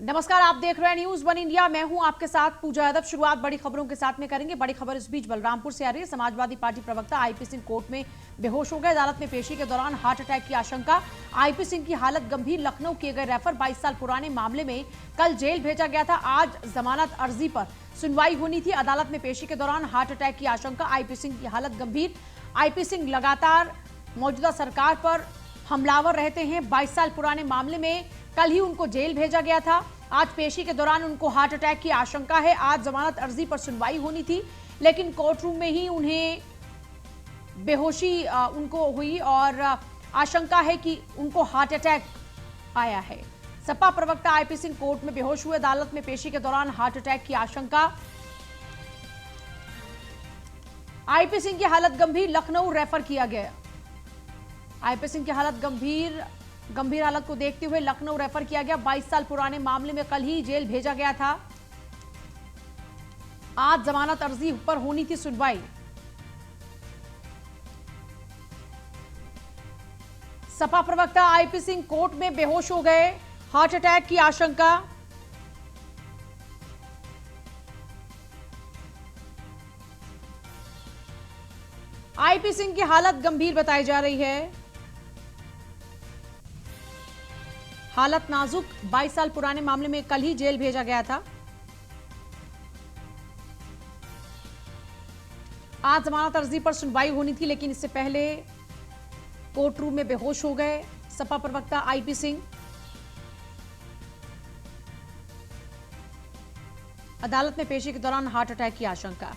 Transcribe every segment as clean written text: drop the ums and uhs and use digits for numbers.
नमस्कार, आप देख रहे हैं न्यूज वन इंडिया। मैं हूं आपके साथ पूजा यादव। शुरुआत बड़ी खबरों के साथ में करेंगे। बड़ी खबर इस बीच बलरामपुर से आ रही है। समाजवादी पार्टी प्रवक्ता आईपी सिंह कोर्ट में बेहोश हो गए। अदालत में पेशी के दौरान हार्ट अटैक की आशंका। आईपी सिंह की हालत गंभीर, लखनऊ किए गए रेफर। 22 साल पुराने मामले में कल जेल भेजा गया था। आज जमानत अर्जी पर सुनवाई होनी थी। अदालत में पेशी के दौरान हार्ट अटैक की आशंका। आईपी सिंह की हालत गंभीर। आईपी सिंह लगातार मौजूदा सरकार पर हमलावर रहते हैं। 22 साल पुराने मामले में कल ही उनको जेल भेजा गया था। आज पेशी के दौरान उनको हार्ट अटैक की आशंका है। आज जमानत अर्जी पर सुनवाई होनी थी, लेकिन कोर्ट रूम में ही उन्हें बेहोशी उनको हुई और आशंका है कि उनको हार्ट अटैक आया है। सपा प्रवक्ता आईपी सिंह कोर्ट में बेहोश हुए। अदालत में पेशी के दौरान हार्ट अटैक की आशंका। आईपी सिंह की हालत गंभीर, लखनऊ रेफर किया गया। आईपी सिंह की हालत गंभीर हालत को देखते हुए लखनऊ रेफर किया गया। 22 साल पुराने मामले में कल ही जेल भेजा गया था। आज जमानत अर्जी पर होनी थी सुनवाई। सपा प्रवक्ता आईपी सिंह कोर्ट में बेहोश हो गए। हार्ट अटैक की आशंका। आईपी सिंह की हालत गंभीर बताई जा रही है। हालत नाजुक। 22 साल पुराने मामले में कल ही जेल भेजा गया था। आज जमानत अर्जी पर सुनवाई होनी थी, लेकिन इससे पहले कोर्ट रूम में बेहोश हो गए सपा प्रवक्ता आईपी सिंह। अदालत में पेशी के दौरान हार्ट अटैक की आशंका।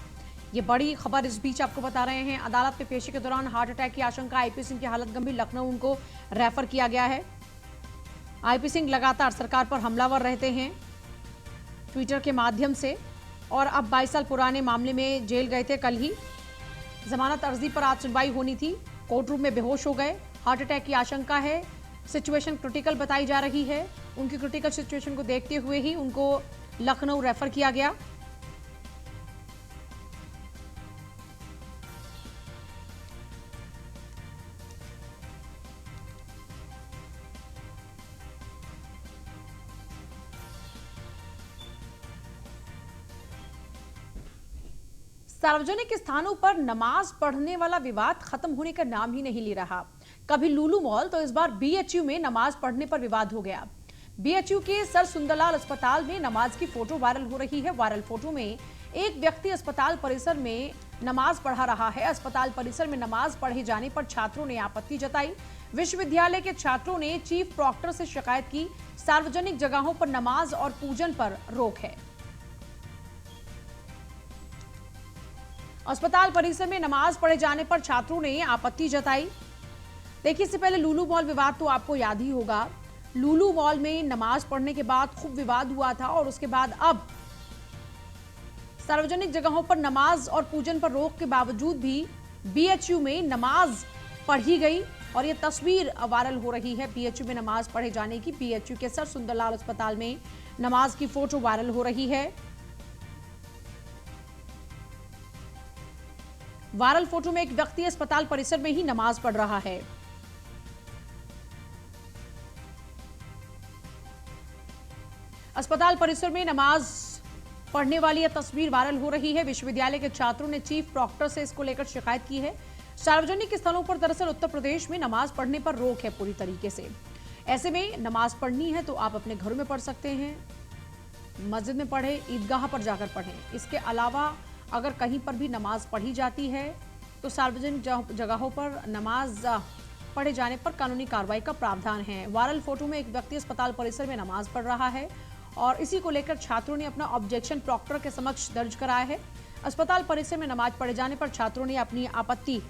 ये बड़ी खबर इस बीच आपको बता रहे हैं। अदालत में पेशी के दौरान हार्ट अटैक की आशंका। आईपी सिंह की हालत गंभीर, लखनऊ उनको रेफर किया गया है। आईपी सिंह लगातार सरकार पर हमलावर रहते हैं ट्विटर के माध्यम से, और अब 22 साल पुराने मामले में जेल गए थे। कल ही जमानत अर्जी पर आज सुनवाई होनी थी। कोर्ट रूम में बेहोश हो गए। हार्ट अटैक की आशंका है। सिचुएशन क्रिटिकल बताई जा रही है। उनकी क्रिटिकल सिचुएशन को देखते हुए ही उनको लखनऊ रेफर किया गया। सार्वजनिक स्थानों पर नमाज पढ़ने वाला विवाद खत्म होने का नाम ही नहीं ले रहा। कभी लुलु मॉल, तो इस बार बीएचयू में नमाज पढ़ने पर विवाद हो गया। बीएचयू के सर सुंदरलाल अस्पताल में नमाज की फोटो वायरल हो रही है। वायरल फोटो में एक व्यक्ति अस्पताल परिसर में नमाज पढ़ा रहा है। अस्पताल परिसर में नमाज पढ़े जाने पर छात्रों ने आपत्ति जताई। विश्वविद्यालय के छात्रों ने चीफ प्रॉक्टर से शिकायत की। सार्वजनिक जगहों पर नमाज और पूजन पर रोक है। अस्पताल परिसर में नमाज पढ़े जाने पर छात्रों ने आपत्ति जताई। देखिए, इससे पहले लुलु मॉल विवाद तो आपको याद ही होगा। लुलु मॉल में नमाज पढ़ने के बाद खूब विवाद हुआ था, और उसके बाद अब सार्वजनिक जगहों पर नमाज और पूजन पर रोक के बावजूद भी बीएचयू में नमाज पढ़ी गई, और यह तस्वीर वायरल हो रही है बीएचयू में नमाज पढ़े जाने की। बीएचयू के सर सुंदरलाल अस्पताल में नमाज की फोटो वायरल हो रही है। वायरल फोटो में एक व्यक्ति अस्पताल परिसर में ही नमाज पढ़ रहा है। अस्पताल परिसर में नमाज पढ़ने वाली यह तस्वीर वायरल हो रही है। विश्वविद्यालय के छात्रों ने चीफ प्रॉक्टर से इसको लेकर शिकायत की है। सार्वजनिक स्थलों पर दरअसल उत्तर प्रदेश में नमाज पढ़ने पर रोक है पूरी तरीके से। ऐसे में नमाज पढ़नी है तो आप अपने घरों में पढ़ सकते हैं, मस्जिद में पढ़े, ईदगाह पर जाकर पढ़ें। इसके अलावा अगर कहीं पर भी नमाज पढ़ी जाती है तो सार्वजनिक जगहों पर नमाज पढ़े जाने पर कानूनी कार्रवाई का प्रावधान है। वायरल फोटो में एक व्यक्ति अस्पताल परिसर में नमाज पढ़ रहा है, और इसी को लेकर छात्रों ने अपना ऑब्जेक्शन प्रॉक्टर के समक्ष दर्ज कराया है। अस्पताल परिसर में नमाज पढ़े जाने पर छात्रों ने अपनी आपत्ति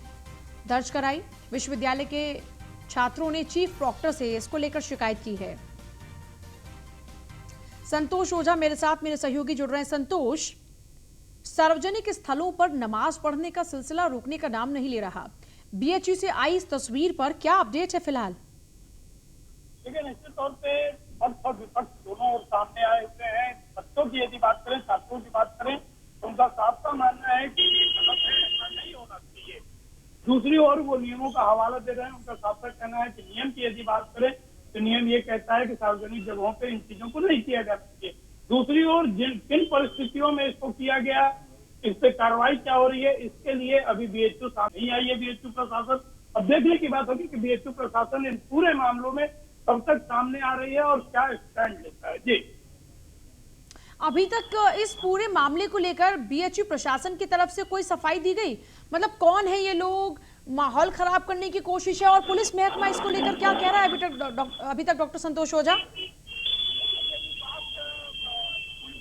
दर्ज कराई। विश्वविद्यालय के छात्रों ने चीफ प्रॉक्टर से इसको लेकर शिकायत की है। संतोष ओझा मेरे साथ, मेरे सहयोगी जुड़ रहे हैं। संतोष, सार्वजनिक स्थलों पर नमाज पढ़ने का सिलसिला रुकने का नाम नहीं ले रहा। बीएचयू से आई इस तस्वीर पर क्या अपडेट है फिलहाल? देखिए, निश्चित तौर पे पक्ष और विपक्ष दोनों और सामने आए हुए हैं। बच्चों की यदि बात करें, छात्रों की बात करें, तो उनका साफ मानना है कि ये गलत है, ऐसा नहीं होना चाहिए। दूसरी ओर वो नियमों का हवाला दे रहे हैं। उनका साफ कहना है कि नियम की यदि बात करें तो नियम ये कहता है कि सार्वजनिक जगहों पे इन चीजों को नहीं किया जा सकती। दूसरी ओर किन परिस्थितियों में इसको किया गया, इस पे कार्रवाई क्या हो रही है, इसके लिए अभी बीएचयू सामने नहीं आई है। बीएचयू प्रशासन, अब देखने की बात होगी कि बीएचयू प्रशासन इन पूरे मामलों में कब तक सामने आ रही है और क्या स्टैंड लेता है। जी, अभी तक इस पूरे मामले को लेकर बीएचयू प्रशासन की तरफ से कोई सफाई दी गई? मतलब कौन है ये लोग, माहौल खराब करने की कोशिश है, और पुलिस महकमा इसको लेकर क्या कह रहा है अभी तक डॉक्टर संतोष ओझा?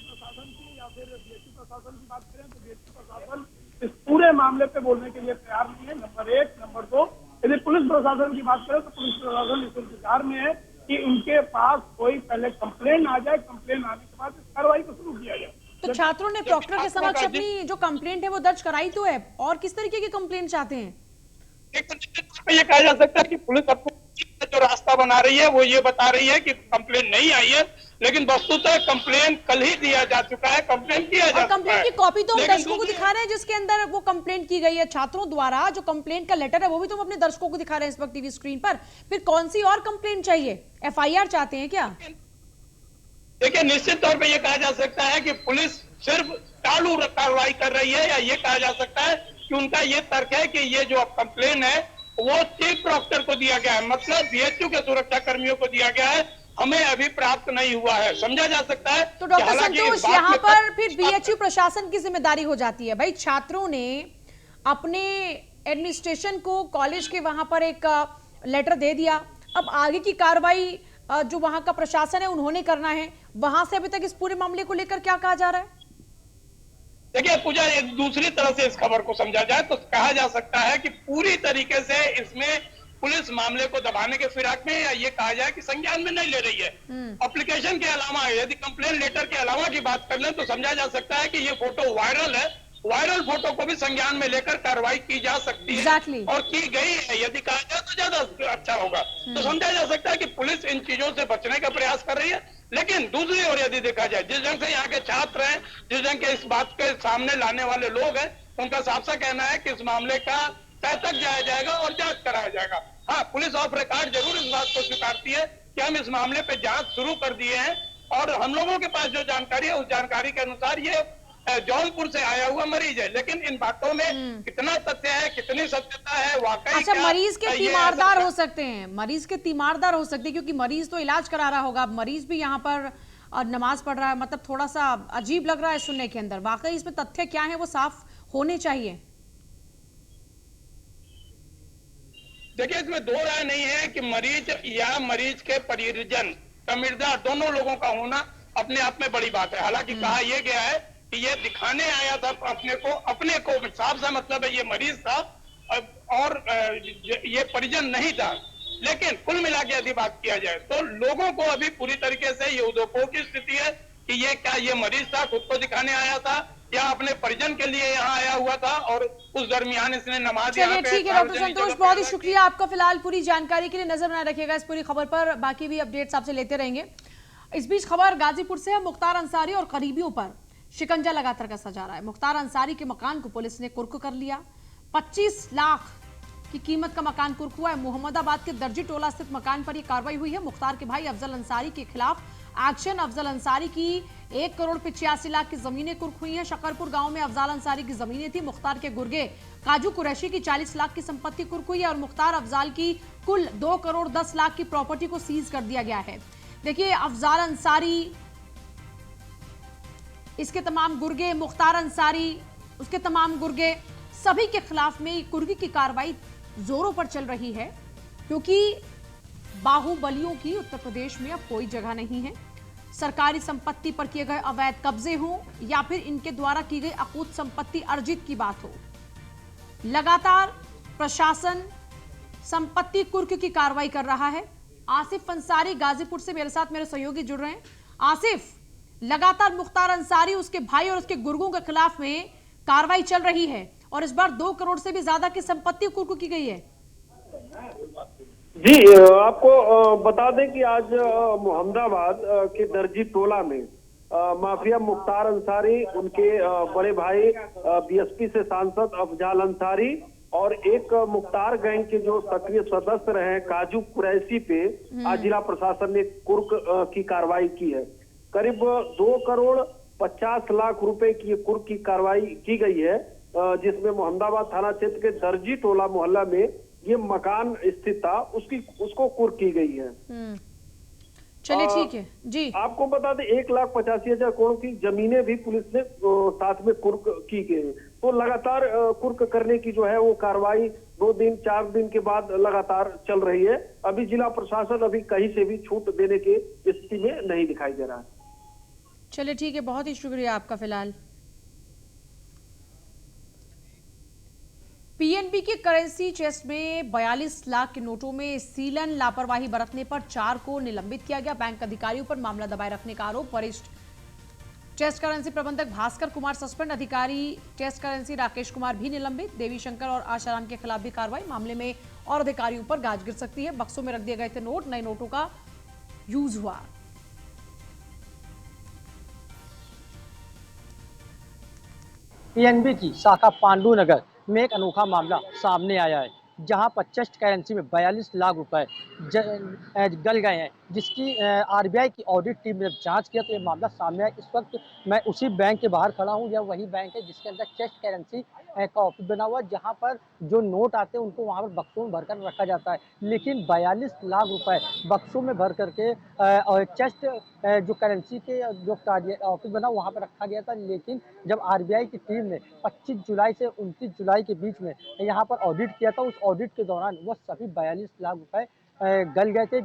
प्रशासन की या फिर बीएचयू प्रशासन की बात करें तो बीएचयू प्रशासन इस पूरे मामले पे बोलने के लिए तैयार नहीं है, नंबर एक। नंबर दो, यदि पुलिस प्रशासन की बात करें तो पुलिस प्रशासन इस इंतजार में है कि उनके पास कोई पहले कंप्लेन आ जाए, कंप्लेन आने के बाद इस कार्रवाई को शुरू किया जाए। तो छात्रों ने प्रॉक्टर के समक्ष अपनी जो कंप्लेंट है वो दर्ज कराई तो है, और किस तरीके की कंप्लेंट चाहते हैं? ये कहा जा सकता है कि पुलिस अपने जो रास्ता बना रही है वो ये बता रही है कि कंप्लेन नहीं आई है, लेकिन वस्तुतः कंप्लेन कल ही दिया जा चुका है, कंप्लेन किया जा चुका है। कंप्लेंट की कॉपी तो हम दर्शकों को दिखा रहे हैं जिसके अंदर वो कंप्लेंट की गई है छात्रों द्वारा। जो कंप्लेंट का लेटर है वो भी तो हम अपने दर्शकों को दिखा रहे हैं इस वक्त टीवी स्क्रीन पर। फिर कौन सी और कंप्लेंट चाहिए? एफआईआर चाहते हैं क्या? देखिए, निश्चित तौर पे ये कहा जा सकता है कि पुलिस सिर्फ चालू कार्रवाई कर रही है, या ये कहा जा सकता है कि उनका ये तर्क है कि ये जो कंप्लेन है वो चीफ प्रॉक्टर को दिया गया है, मतलब बीएचयू के सुरक्षा कर्मियों को दिया गया है, हमें अभी प्राप्त नहीं हुआ है, समझा जा सकता है। तो डॉक्टर संतोष, यहाँ पर फिर बीएचयू प्रशासन की जिम्मेदारी हो जाती है। भाई, छात्रों ने अपने एडमिनिस्ट्रेशन को, कॉलेज के वहां पर एक लेटर दे दिया, अब आगे की कार्रवाई जो वहां का प्रशासन है उन्होंने करना है। वहां से अभी तक इस पूरे मामले को लेकर क्या कहा जा रहा है? देखिए पूजा, एक दूसरी तरह से इस खबर को समझा जाए तो कहा जा सकता है कि पूरी तरीके से इसमें पुलिस मामले को दबाने के फिराक में, या ये कहा जाए कि संज्ञान में नहीं ले रही है। एप्लीकेशन के अलावा यदि कंप्लेन लेटर के अलावा की बात कर लें तो समझा जा सकता है कि ये फोटो वायरल है, वायरल फोटो को भी संज्ञान में लेकर कार्रवाई की जा सकती है। Exactly. और की गई है, यदि कहा जाए तो ज्यादा अच्छा होगा। तो समझा जा सकता है कि पुलिस इन चीजों से बचने का प्रयास कर रही है। लेकिन दूसरी ओर यदि देखा जाए, जिस ढंग से यहाँ के छात्र हैं, जिस ढंग के इस बात के सामने लाने वाले लोग हैं, उनका साफ सा कहना है कि इस मामले का तह तक जाया जाएगा और जांच कराया जाएगा। हाँ, पुलिस ऑफ रिकॉर्ड जरूर इस बात को स्वीकारती है कि हम इस मामले पे जांच शुरू कर दिए हैं, और हम लोगों के पास जो जानकारी है उस जानकारी के अनुसार ये जौनपुर से आया हुआ मरीज है। लेकिन इन बातों में कितना तथ्य है, कितनी सत्यता है, वाकई अच्छा, मरीज के तीमारदार हो सकते हैं, मरीज के तीमारदार हो सकते हैं, क्योंकि मरीज तो इलाज करा रहा होगा, मरीज भी यहाँ पर नमाज पढ़ रहा है, मतलब थोड़ा सा अजीब लग रहा है सुनने के अंदर। वाकई इसमें तथ्य क्या है वो साफ होने चाहिए। देखिए, इसमें दो राय नहीं है कि मरीज या मरीज के परिजन, तमीरदार, दोनों लोगों का होना अपने आप में बड़ी बात है। हालांकि कहा यह गया है कि ये दिखाने आया था अपने को साफ सा मतलब है ये मरीज था और ये परिजन नहीं था। लेकिन कुल मिला के यदि बात किया जाए तो लोगों को अभी पूरी तरीके से ये उद्योगों की स्थिति है कि ये क्या ये मरीज था, खुद को दिखाने आया था, या अपने परिजन के लिए यहाँ आया हुआ था और उस दरमियान इसने नमाज। चलिए ठीक है डॉक्टर संतोष, बहुत ही शुक्रिया आपका फिलहाल पूरी जानकारी के लिए। नजर बनाए रखिएगा इस पूरी खबर पर, बाकी भी अपडेट्स आपसे लेते रहेंगे। इस बीच खबर गाजीपुर से है। मुख्तार अंसारी और करीबियों पर शिकंजा लगातार कसा जा रहा है। मुख्तार अंसारी के मकान को पुलिस ने कुर्क कर लिया। 25 लाख की कीमत का मकान कुर्क हुआ है। मोहम्मदाबाद के दर्जी टोला स्थित मकान पर यह कार्रवाई हुई है। मुख्तार के भाई अफजल अंसारी के खिलाफ एक्शन। अफजल अंसारी की 1 करोड़ 85 लाख की जमीनें कुर्क हुई हैं। शकरपुर गांव में अफजल अंसारी की जमीनें थी। मुख्तार के गुर्गे काजू कुरैशी की 40 लाख की संपत्ति कुर्क हुई है और मुख्तार अफजाल की कुल 2 करोड़ 10 लाख की प्रॉपर्टी को सीज कर दिया गया है। देखिए, अफजल अंसारी, इसके तमाम गुर्गे, मुख्तार अंसारी, उसके तमाम गुर्गे, सभी के खिलाफ में कुर्की की कार्रवाई जोरों पर चल रही है, क्योंकि बाहुबलियों की उत्तर प्रदेश में अब कोई जगह नहीं है। सरकारी संपत्ति पर किए गए अवैध कब्जे हों या फिर इनके द्वारा की गई अकूत संपत्ति अर्जित की बात हो, लगातार प्रशासन संपत्ति कुर्क की कार्रवाई कर रहा है। आसिफ अंसारी गाजीपुर से मेरे साथ मेरे सहयोगी जुड़ रहे हैं। आसिफ, लगातार मुख्तार अंसारी, उसके भाई और उसके गुर्गों के खिलाफ में कार्रवाई चल रही है और इस बार 2 करोड़ से भी ज्यादा की संपत्ति कुर्क की गई है। जी, आपको बता दें कि आज मोहम्मदाबाद के दर्जी टोला में माफिया मुख्तार अंसारी, उनके बड़े भाई बीएसपी से सांसद अफजाल अंसारी और एक मुख्तार गैंग के जो सक्रिय सदस्य रहे काजू कुरैशी पे आज जिला प्रशासन ने कुर्क की कार्रवाई की है। करीब 2,50,00,000 रुपए की ये कुर्क की कार्रवाई की गई है, जिसमें मोहम्मदाबाद थाना क्षेत्र के दर्जी टोला मोहल्ला में ये मकान स्थित था, उसको कुर्क की गई है। चलिए ठीक है जी। आपको बता दें 1,85,000 करोड़ की जमीनें भी पुलिस ने साथ में कुर्क की गई। तो लगातार कुर्क करने की जो है वो कार्रवाई 2 दिन 4 दिन के बाद लगातार चल रही है। अभी जिला प्रशासन अभी कहीं से भी छूट देने की स्थिति में नहीं दिखाई दे रहा है। चलिए ठीक है, बहुत ही शुक्रिया आपका। फिलहाल पीएनबी के करेंसी चेस्ट में 42 लाख के नोटों में सीलन लापरवाही बरतने पर 4 को निलंबित किया गया। बैंक अधिकारियों पर मामला दबाए रखने का आरोप। वरिष्ठ चेस्ट करेंसी प्रबंधक भास्कर कुमार सस्पेंड, अधिकारी चेस्ट करेंसी राकेश कुमार भी निलंबित। देवी शंकर और आशाराम के खिलाफ भी कार्रवाई। मामले में और अधिकारियों पर गाज गिर सकती है। बक्सों में रख दिए गए थे नोट, नए नोटों का यूज हुआ। पीएनबी की शाखा पांडु नगर में एक अनोखा मामला सामने आया है, जहां पर चेस्ट करेंसी में 42 लाख रुपए गल गए हैं, जिसकी आरबीआई की ऑडिट टीम ने जब जांच किया तो ये मामला सामने आया। इस वक्त मैं उसी बैंक के बाहर खड़ा हूं। यह वही बैंक है जिसके अंदर चेस्ट करेंसी का ऑफिस बना हुआ है, जहां पर जो नोट आते हैं उनको वहां पर बक्सों में भरकर रखा जाता है। लेकिन 42 लाख रुपए बक्सों में भर करके और चेस्ट जो करेंसी के जो ऑफिस बना वहां पर रखा गया था। लेकिन जब आरबीआई की टीम ने 25 जुलाई से 29 जुलाई के बीच में यहाँ पर ऑडिट किया था, उस ऑडिट के दौरान वो सभी 42 लाख रुपए गल गए थे,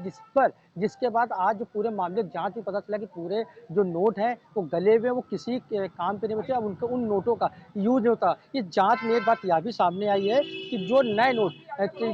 जिसके बाद आज जो पूरे मामले जांच में पता चला कि पूरे जो नोट हैं वो गले हुए, वो किसी के काम पे नहीं बचे। अब उनके उन नोटों का यूज नहीं होता। इस जांच में एक बात यह भी सामने आई है कि जो नए नोट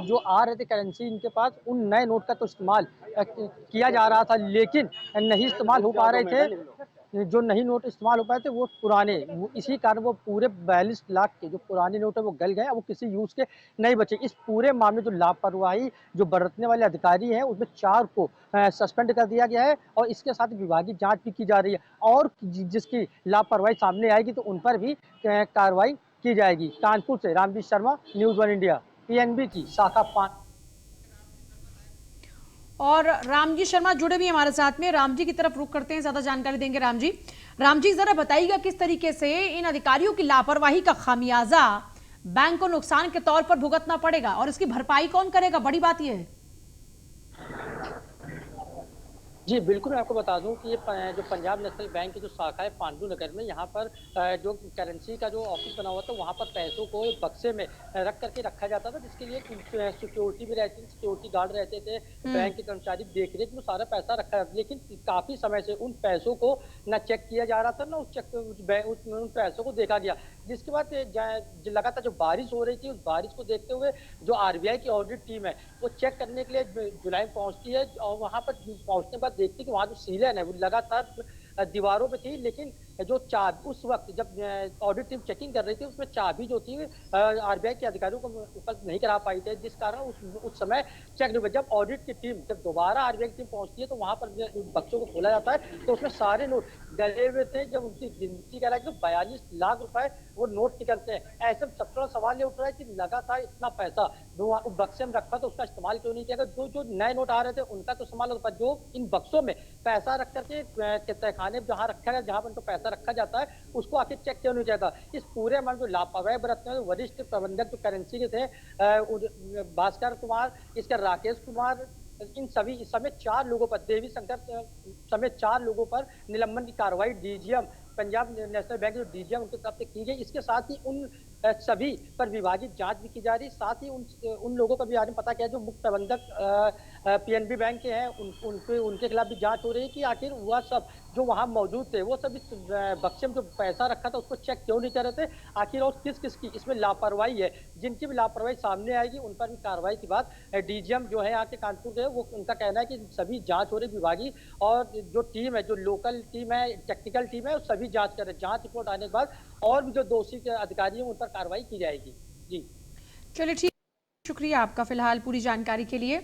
जो आ रहे थे करेंसी इनके पास, उन नए नोट का तो इस्तेमाल किया जा रहा था, लेकिन नहीं इस्तेमाल हो पा रहे थे। जो नहीं नोट इस्तेमाल हो पाए थे वो पुराने, वो इसी कारण वो पूरे 42 लाख के जो पुराने नोट है वो गल गए, वो किसी यूज के नहीं बचे। इस पूरे मामले जो लापरवाही जो बरतने वाले अधिकारी हैं उसमें 4 को सस्पेंड कर दिया गया है और इसके साथ विभागीय जांच भी की जा रही है और जिसकी लापरवाही सामने आएगी तो उन पर भी कार्रवाई की जाएगी। कानपुर से Ramjeet Sharma, news 1 India, PNB की शाखा 5। और रामजी शर्मा जुड़े भी हमारे साथ में। रामजी की तरफ रुख करते हैं, ज्यादा जानकारी देंगे रामजी। रामजी जरा बताइएगा किस तरीके से इन अधिकारियों की लापरवाही का खामियाजा बैंक को नुकसान के तौर पर भुगतना पड़ेगा और इसकी भरपाई कौन करेगा? बड़ी बात यह है। जी बिल्कुल, मैं आपको बता दूं कि ये जो पंजाब नेशनल बैंक की जो शाखा है पांडु नगर में, यहाँ पर जो करेंसी का जो ऑफिस बना हुआ था वहाँ पर पैसों को बक्से में रख करके रखा जाता था, जिसके लिए सिक्योरिटी भी रहती थी, सिक्योरिटी गार्ड रहते थे, बैंक के कर्मचारी देख रेख में सारा पैसा रखा जाता। लेकिन काफी समय से उन पैसों को न चेक किया जा रहा था, न उन पैसों को देखा गया। जिसके बाद लगातार जो बारिश हो रही थी, उस बारिश को देखते हुए जो आरबीआई की ऑडिट टीम है वो चेक करने के लिए जुलाई में पहुंचती है और वहां पर पहुंचने के बाद देखती कि वहाँ जो सीलन है वो लगातार दीवारों पे थी, लेकिन जो चाबी उस वक्त जब ऑडिट टीम चेकिंग कर रही थी उसमें चाबी जो थी आरबीआई के अधिकारियों को उपलब्ध नहीं करा पाई थी, जिस कारण उस समय चेक नहीं हुआ। जब ऑडिट की टीम जब दोबारा आरबीआई की टीम पहुंचती है तो वहां पर बक्सों को खोला जाता है तो उसमें सारे नोट गले हुए थे। जब उनकी गिनती करा कि 42 लाख रुपए वो नोट निकलते हैं, ऐसे में सबसे बड़ा सवाल ये उठ रहा है कि लगातार इतना पैसा जो बक्से में रखा था उसका इस्तेमाल क्यों नहीं किया? जो नए नोट आ रहे थे उनका तो इस्तेमाल होता, जो इन बक्सों में पैसा रख करके तहखाने जहाँ रखा गया, जहाँ पर उनको पैसा रखा जाता है उसको आखिर चेक क्यों नहीं जाता? इस पूरे में जो लापरवाही बरतते हैं वरिष्ठ प्रबंधक जो करेंसी के थे भास्कर कुमार, इसका राकेश कुमार, इन सभी इस समय 4 लोगों पर, देवी शंकर समेत 4 लोगों पर निलंबन की कार्रवाई डीजीएम पंजाब नेशनल बैंक जो डीजीएम उनके तरफ से की गई। इसके साथ ही उन सभी पर विभागीय जांच भी की जा रही है। साथ ही उन लोगों का भी आज पता किया जो मुख्य प्रबंधक पीएनबी बैंक के हैं उनके खिलाफ भी जांच हो रही है कि आखिर वह सब जो वहां मौजूद थे वो सब इस बक्से में जो पैसा रखा था उसको चेक क्यों नहीं कर रहे थे आखिर, और किस किस की इसमें लापरवाही है। जिनकी भी लापरवाही सामने आएगी उन पर भी कार्रवाई की बात डीजीएम जो है यहाँ के कानपुर के, वो उनका कहना है कि सभी जाँच हो रही विभागीय और जो टीम है, जो लोकल टीम है, टेक्निकल टीम है, वो सभी जाँच कर रहे हैं। जाँच रिपोर्ट आने के बाद और भी जो दोषी के अधिकारी हैं उन पर कार्रवाई की जाएगी। जी चलिए ठीक, शुक्रिया आपका फिलहाल पूरी जानकारी के लिए।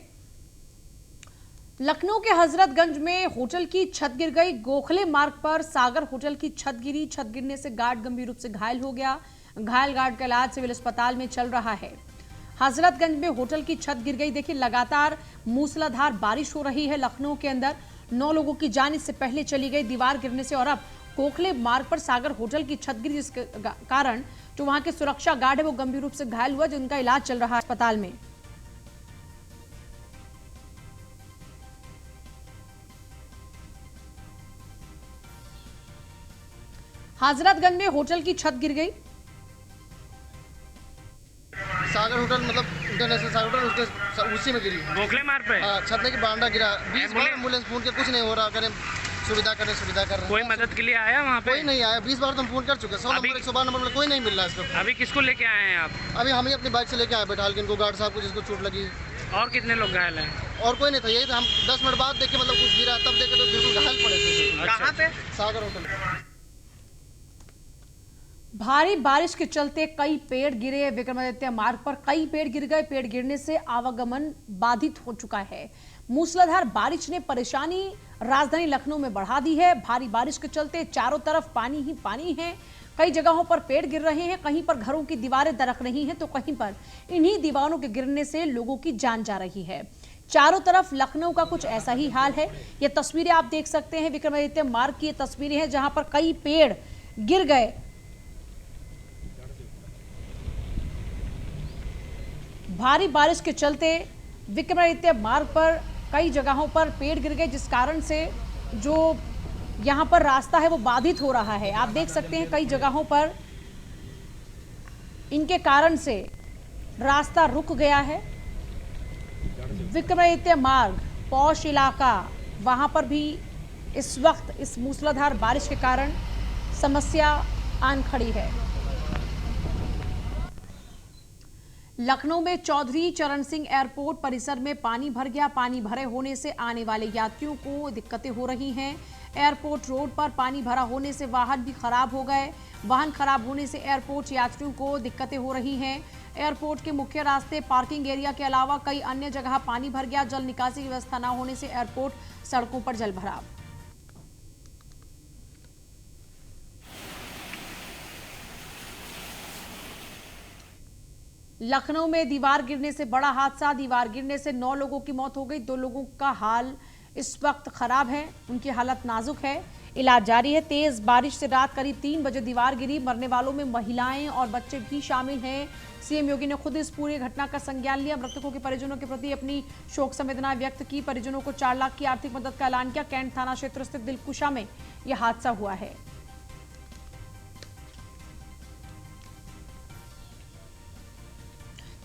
लखनऊ के हजरतगंज में होटल की छत गिर गई। गोखले मार्ग पर सागर होटल की छत गिरी। छत गिरने से गार्ड गंभीर रूप से घायल हो गया। घायल गार्ड का इलाज सिविल अस्पताल में चल रहा है। हजरतगंज में होटल की छत गिर गई। देखिए लगातार मूसलाधार बारिश हो रही है लखनऊ के अंदर। 9 लोगों की जान इससे पहले चली गई दीवार गिरने से, और अब कोखले मार्ग पर सागर होटल की छत गिरी, जिसके कारण जो वहां के सुरक्षा गार्ड है वो गंभीर रूप से घायल हुआ, जिनका इलाज चल रहा है अस्पताल में। हजरतगंज में होटल की छत गिर गई। सागर होटल मतलब इंटरनेशनल सागर होटल उसके उसी में गिरी। गोखले मार्ग पे छतने की बांडा गिरा। 20 बार एम्बुलेंस फोन के कुछ नहीं हो रहा। करें सुविधा कर रहे। कोई मदद के लिए आया वहाँ पे? कोई नहीं आया। 20 बार तो हम फोन कर चुके हैं। 100 नंबर 112 नंबर में कोई नहीं मिल रहा है इसको। अभी किसको लेके आए हैं आप? अभी हम ही अपनी बाइक से लेके आए बैठाल के इनको, गार्ड साहब को जिसको चोट लगी। और कितने लोग घायल हैं? और कोई नहीं था, यही था। हम 10 मिनट बाद देखे मतलब कुछ गिरा, तब देखे तो बिल्कुल घायल पड़े थे। कहाँ पे? सागर होटल। भारी बारिश के चलते कई पेड़ गिरे। विक्रमादित्य मार्ग पर कई पेड़ गिर गए। पेड़ गिरने से आवागमन बाधित हो चुका है। मूसलाधार बारिश ने परेशानी राजधानी लखनऊ में बढ़ा दी है। भारी बारिश के चलते चारों तरफ पानी ही पानी है। कई जगहों पर पेड़ गिर रहे हैं, कहीं पर घरों की दीवारें दरक रही हैं, तो कहीं पर इन्हीं दीवारों के गिरने से लोगों की जान जा रही है। चारों तरफ लखनऊ का कुछ ऐसा ही हाल है। ये तस्वीरें आप देख सकते हैं, विक्रमादित्य मार्ग की ये तस्वीरें हैं जहां पर कई पेड़ गिर गए। भारी बारिश के चलते विक्रमादित्य मार्ग पर कई जगहों पर पेड़ गिर गए, जिस कारण से जो यहां पर रास्ता है वो बाधित हो रहा है। आप देख सकते हैं कई जगहों पर इनके कारण से रास्ता रुक गया है। विक्रमादित्य मार्ग पौष इलाका, वहां पर भी इस वक्त इस मूसलाधार बारिश के कारण समस्या आन खड़ी है। लखनऊ में चौधरी चरण सिंह एयरपोर्ट परिसर में पानी भर गया। पानी भरे होने से आने वाले यात्रियों को दिक्कतें हो रही हैं। एयरपोर्ट रोड पर पानी भरा होने से वाहन भी खराब हो गए। वाहन खराब होने से एयरपोर्ट यात्रियों को दिक्कतें हो रही हैं। एयरपोर्ट के मुख्य रास्ते, पार्किंग एरिया के अलावा कई अन्य जगह पानी भर गया। जल निकासी की व्यवस्था न होने से एयरपोर्ट सड़कों पर जल भराव। लखनऊ में दीवार गिरने से बड़ा हादसा। दीवार गिरने से 9 लोगों की मौत हो गई। 2 लोगों का हाल इस वक्त खराब है, उनकी हालत नाजुक है, इलाज जारी है। तेज बारिश से रात करीब 3 बजे दीवार गिरी। मरने वालों में महिलाएं और बच्चे भी शामिल हैं। सीएम योगी ने खुद इस पूरी घटना का संज्ञान लिया। मृतकों के परिजनों के प्रति अपनी शोक संवेदना व्यक्त की। परिजनों को 4 लाख की आर्थिक मदद का ऐलान किया। कैंट थाना क्षेत्र स्थित दिलकुशा में यह हादसा हुआ है।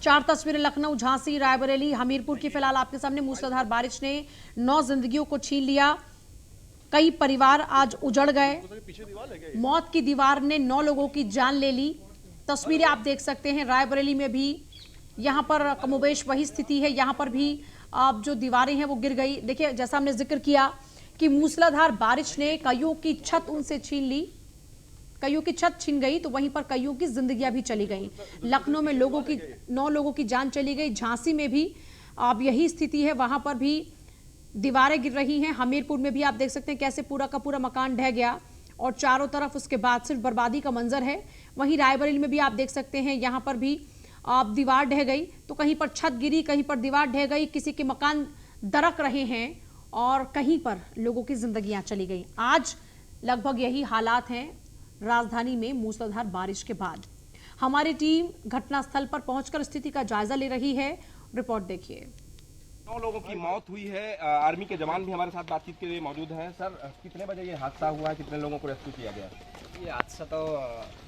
चार तस्वीरें लखनऊ, झांसी, रायबरेली, हमीरपुर की फिलहाल आपके सामने। मूसलाधार बारिश ने 9 जिंदगियों को छीन लिया। कई परिवार आज उजड़ गए। मौत की दीवार ने 9 लोगों की जान ले ली। तस्वीरें आप देख सकते हैं। रायबरेली में भी यहां पर कमोबेश वही स्थिति है। यहां पर भी अब जो दीवारें हैं वो गिर गई। देखिए, जैसा हमने जिक्र किया कि मूसलाधार बारिश ने कईयों की छत उनसे छीन ली। कईयों की छत छिन गई तो वहीं पर कईयों की जिंदगियां भी चली गई। लखनऊ में 9 लोगों की जान चली गई। झांसी में भी अब यही स्थिति है, वहां पर भी दीवारें गिर रही हैं। हमीरपुर में भी आप देख सकते हैं कैसे पूरा का पूरा मकान ढह गया और चारों तरफ उसके बाद सिर्फ बर्बादी का मंजर है। वहीं रायबरेली में भी आप देख सकते हैं, यहां पर भी अब दीवार ढह गई तो कहीं पर छत गिरी, कहीं पर दीवार ढह गई, किसी के मकान दरक रहे हैं और कहीं पर लोगों की जिंदगियां चली गई। आज लगभग यही हालात हैं राजधानी में मूसलाधार बारिश के बाद। हमारी टीम घटनास्थल पर पहुंचकर स्थिति का जायजा ले रही है। रिपोर्ट देखिए। 9 लोगों की मौत हुई है। आर्मी के जवान भी हमारे साथ बातचीत के लिए मौजूद हैं। सर, कितने बजे ये हादसा हुआ है? कितने लोगों को रेस्क्यू किया गया? ये हादसा तो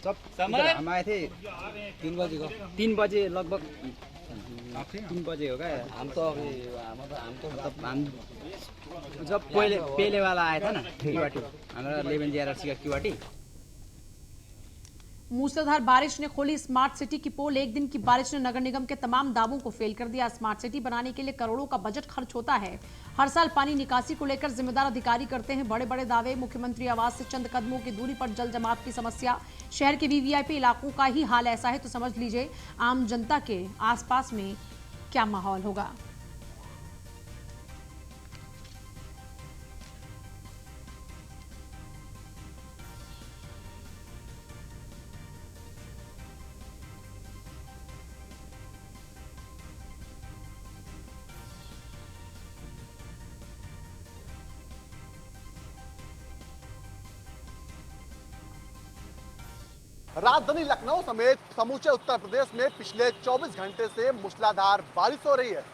जब हम आए थे 3 बजे को, 3 बजे लगभग 3 बजे हो गए। हम तो जब पहले वाला आया था ना किवाटी, हमारा 11 JRC का किवाटी। मूसलाधार बारिश ने खोली स्मार्ट सिटी की पोल। एक दिन की बारिश ने नगर निगम के तमाम दावों को फेल कर दिया। स्मार्ट सिटी बनाने के लिए करोड़ों का बजट खर्च होता है। हर साल पानी निकासी को लेकर जिम्मेदार अधिकारी करते हैं बड़े बड़े दावे। मुख्यमंत्री आवास से चंद कदमों की दूरी पर जल जमाव की समस्या। शहर के वीवीआईपी इलाकों का ही हाल ऐसा है तो समझ लीजिए आम जनता के आसपास में क्या माहौल होगा। राजधानी लखनऊ समेत समूचे उत्तर प्रदेश में पिछले 24 घंटे से मूसलाधार बारिश हो रही है।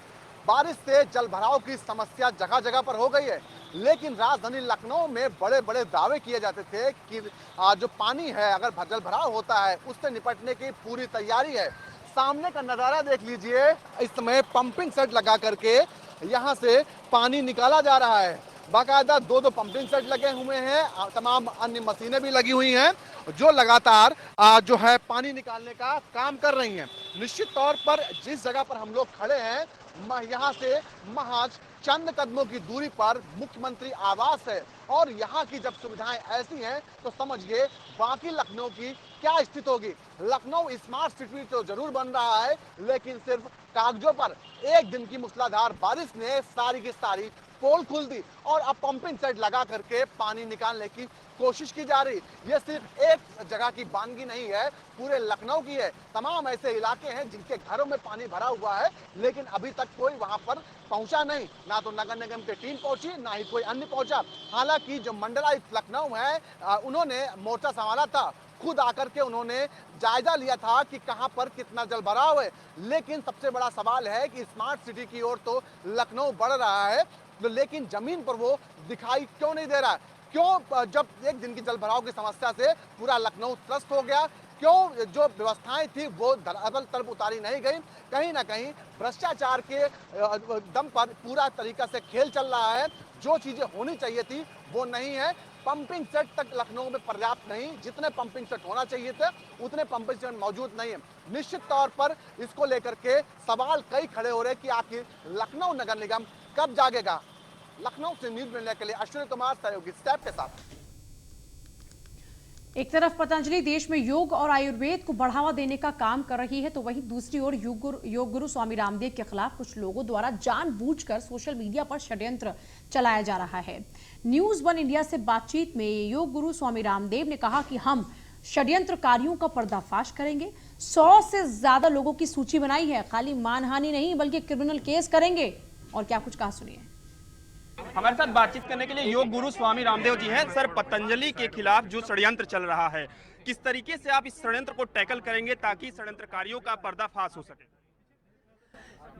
बारिश से जल भराव की समस्या जगह जगह पर हो गई है, लेकिन राजधानी लखनऊ में बड़े बड़े दावे किए जाते थे कि जो पानी है, अगर जल भराव होता है उससे निपटने की पूरी तैयारी है। सामने का नज़ारा देख लीजिए, इस समय पंपिंग सेट लगा करके यहाँ से पानी निकाला जा रहा है। बाकायदा दो पंपिंग सेट लगे हुए हैं, तमाम अन्य मशीनें भी लगी हुई हैं जो लगातार जो है पानी निकालने का काम कर रही हैं। निश्चित तौर पर जिस जगह पर हम लोग खड़े हैं, यहाँ से महज चंद कदमों की दूरी पर मुख्यमंत्री आवास है और यहाँ की जब सुविधाएं ऐसी हैं तो समझिए बाकी लखनऊ की क्या स्थिति होगी। लखनऊ स्मार्ट सिटी तो जरूर बन रहा है, लेकिन सिर्फ कागजों पर। एक दिन की मूसलाधार बारिश ने सारी की सारी पोल खोल दी और अब पंपिंग सेट लगा करके पानी निकालने की कोशिश की जा रही। ये सिर्फ एक जगह की बानगी नहीं है, पूरे लखनऊ की है। तमाम ऐसे इलाके हैं जिनके घरों में पानी भरा हुआ है, लेकिन अभी तक कोई वहां पर पहुंचा नहीं। ना तो नगर निगम की टीम पहुंची, ना ही कोई अन्य पहुंचा। हालांकि जो मंडलायुक्त लखनऊ है, उन्होंने मोर्चा संभाला था, खुद आकर के उन्होंने जायजा लिया था कि कहां पर कितना जल भराव है। लेकिन सबसे बड़ा सवाल है कि स्मार्ट सिटी की ओर तो लखनऊ बढ़ रहा है, लेकिन जमीन पर वो दिखाई क्यों नहीं दे रहा? क्यों जब एक दिन की जल भराव की समस्या से पूरा लखनऊ त्रस्त हो गया, क्यों जो व्यवस्थाएं थी वो धरातल तरफ उतारी नहीं गई? कहीं ना कहीं भ्रष्टाचार के दम पर पूरा तरीका से खेल चल रहा है। जो चीजें होनी चाहिए थी वो नहीं है। पंपिंग सेट तक लखनऊ में पर्याप्त नहीं, जितने पंपिंग सेट होना चाहिए थे उतने पंपिंग सेट मौजूद नहीं है। निश्चित तौर पर इसको लेकर के सवाल कई खड़े हो रहे कि आखिर लखनऊ नगर निगम कब जागेगा। लखनऊ से न्यूज मिलने के लिए अश्विनी कुमार, सहयोगी स्टेप के साथ। एक तरफ पतंजलि देश में योग और आयुर्वेद को बढ़ावा देने का काम कर रही है, तो वहीं दूसरी ओर योग गुरु स्वामी रामदेव के खिलाफ कुछ लोगों द्वारा जानबूझकर सोशल मीडिया पर षड्यंत्र चलाया जा रहा है। न्यूज वन इंडिया से बातचीत में योग गुरु स्वामी रामदेव ने कहा कि हम षड्यंत्रकारियों का पर्दाफाश करेंगे। 100 से ज्यादा लोगों की सूची बनाई है, खाली मानहानि नहीं बल्कि क्रिमिनल केस करेंगे। और क्या कुछ कहा सुनिए। हमारे साथ बातचीत करने के लिए योग गुरु स्वामी रामदेव जी हैं। सर, पतंजलि के खिलाफ जो षड्यंत्र चल रहा है, किस तरीके से आप इस षड्यंत्र को टैकल करेंगे ताकि षड्यंत्रकारियों का पर्दाफाश हो सके?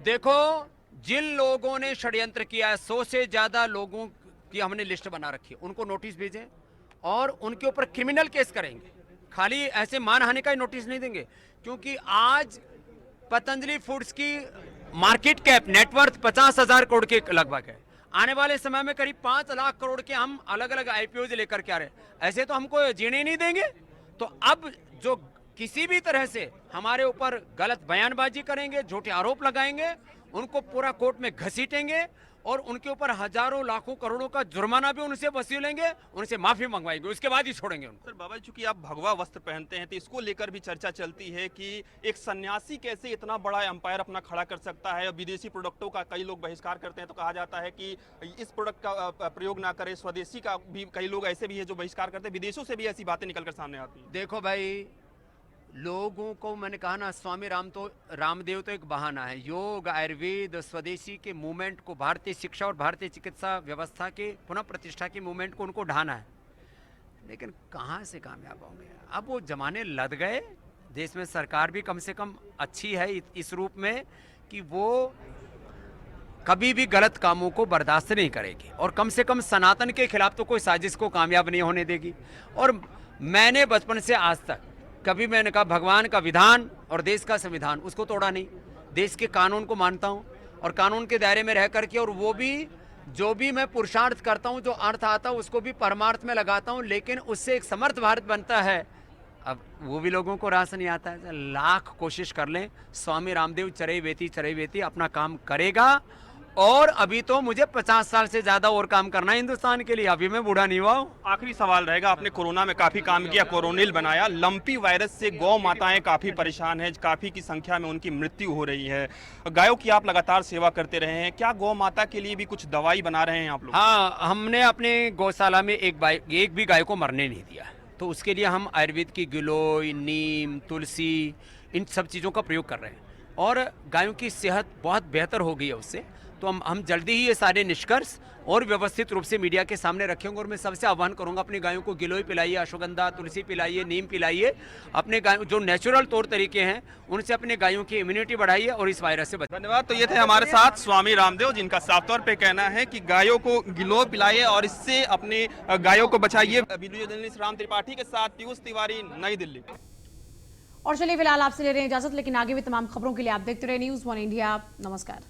देखो, जिन लोगों ने षड्यंत्र किया है, 100 से ज्यादा लोगों की हमने लिस्ट बना रखी है, उनको नोटिस भेजें और उनके ऊपर क्रिमिनल केस करेंगे। खाली ऐसे मानहानि का ही नोटिस नहीं देंगे, क्योंकि आज पतंजलि फूड्स की मार्केट कैप नेटवर्थ 50,000 करोड़ के लगभग है। आने वाले समय में करीब 5 लाख करोड़ के हम अलग अलग आईपीओ लेकर के आ रहे हैं। ऐसे तो हमको जीने नहीं देंगे। तो अब जो किसी भी तरह से हमारे ऊपर गलत बयानबाजी करेंगे, झूठे आरोप लगाएंगे, उनको पूरा कोर्ट में घसीटेंगे और उनके ऊपर हजारों लाखों करोड़ों का जुर्माना भी उनसे वसूलेंगे, उनसे माफी मंगवाएंगे, उसके बाद ही छोड़ेंगे उनको। सर, बाबा, चूंकि आप भगवा वस्त्र पहनते हैं तो इसको लेकर भी चर्चा चलती है कि एक सन्यासी कैसे इतना बड़ा एम्पायर अपना खड़ा कर सकता है। विदेशी प्रोडक्टों का कई लोग बहिष्कार करते हैं, तो कहा जाता है कि इस प्रोडक्ट का प्रयोग ना करें, स्वदेशी का भी कई लोग ऐसे भी है जो बहिष्कार करते हैं। विदेशों से भी ऐसी बातें निकलकर सामने आती है। देखो भाई, लोगों को मैंने कहा ना, स्वामी रामदेव तो एक बहाना है। योग, आयुर्वेद, स्वदेशी के मूवमेंट को, भारतीय शिक्षा और भारतीय चिकित्सा व्यवस्था के पुनः प्रतिष्ठा के मूवमेंट को उनको ढाना है, लेकिन कहाँ से कामयाब होंगे? अब वो जमाने लद गए। देश में सरकार भी कम से कम अच्छी है इस रूप में कि वो कभी भी गलत कामों को बर्दाश्त नहीं करेगी और कम से कम सनातन के खिलाफ तो कोई साजिश को कामयाब नहीं होने देगी। और मैंने बचपन से आज तक कभी मैंने कहा भगवान का विधान और देश का संविधान उसको तोड़ा नहीं। देश के कानून को मानता हूँ और कानून के दायरे में रह करके, और वो भी जो भी मैं पुरुषार्थ करता हूँ, जो अर्थ आता है उसको भी परमार्थ में लगाता हूँ, लेकिन उससे एक समर्थ भारत बनता है। अब वो भी लोगों को रास नहीं आता है। लाख कोशिश कर लें, स्वामी रामदेव चरई बेती अपना काम करेगा। और अभी तो मुझे 50 साल से ज्यादा और काम करना है हिंदुस्तान के लिए, अभी मैं बूढ़ा नहीं हुआ हूँ। आखिरी सवाल रहेगा, आपने कोरोना में काफी काम किया, कोरोनिल बनाया। लंपी वायरस से गौ माताएं काफी परेशान हैं, काफी की संख्या में उनकी मृत्यु हो रही है। गायों की आप लगातार सेवा करते रहे हैं, क्या गौ माता के लिए भी कुछ दवाई बना रहे हैं आप लोग? हाँ, हमने अपने गौशाला में एक भी गाय को मरने नहीं दिया, तो उसके लिए हम आयुर्वेद की गिलोय, नीम, तुलसी, इन सब चीज़ों का प्रयोग कर रहे हैं और गायों की सेहत बहुत बेहतर हो गई है उससे। तो हम जल्दी ही ये सारे निष्कर्ष और व्यवस्थित रूप से मीडिया के सामने रखेंगे। और मैं सबसे आह्वान करूंगा, अपनी गायों को गिलोय पिलाइए, अश्वगंधा, तुलसी पिलाइए, नीम पिलाइए। अपने गायों जो नेचुरल तौर तरीके हैं उनसे अपने गायों की इम्यूनिटी बढ़ाइए और इस वायरस से बचाइए। धन्यवाद। तो ये थे हमारे साथ स्वामी रामदेव, जिनका साफ तौर पे कहना है कि गायों को गिलोय पिलाइए और इससे अपनी गायों को बचाइए। वीडियो जर्नलिस्ट राम त्रिपाठी के साथ पीयूष तिवारी, नई दिल्ली। और चलिए फिलहाल आपसे ले रहे हैं इजाजत, लेकिन आगे भी तमाम खबरों के लिए आप देखते रहे न्यूज़ 1 इंडिया। नमस्कार।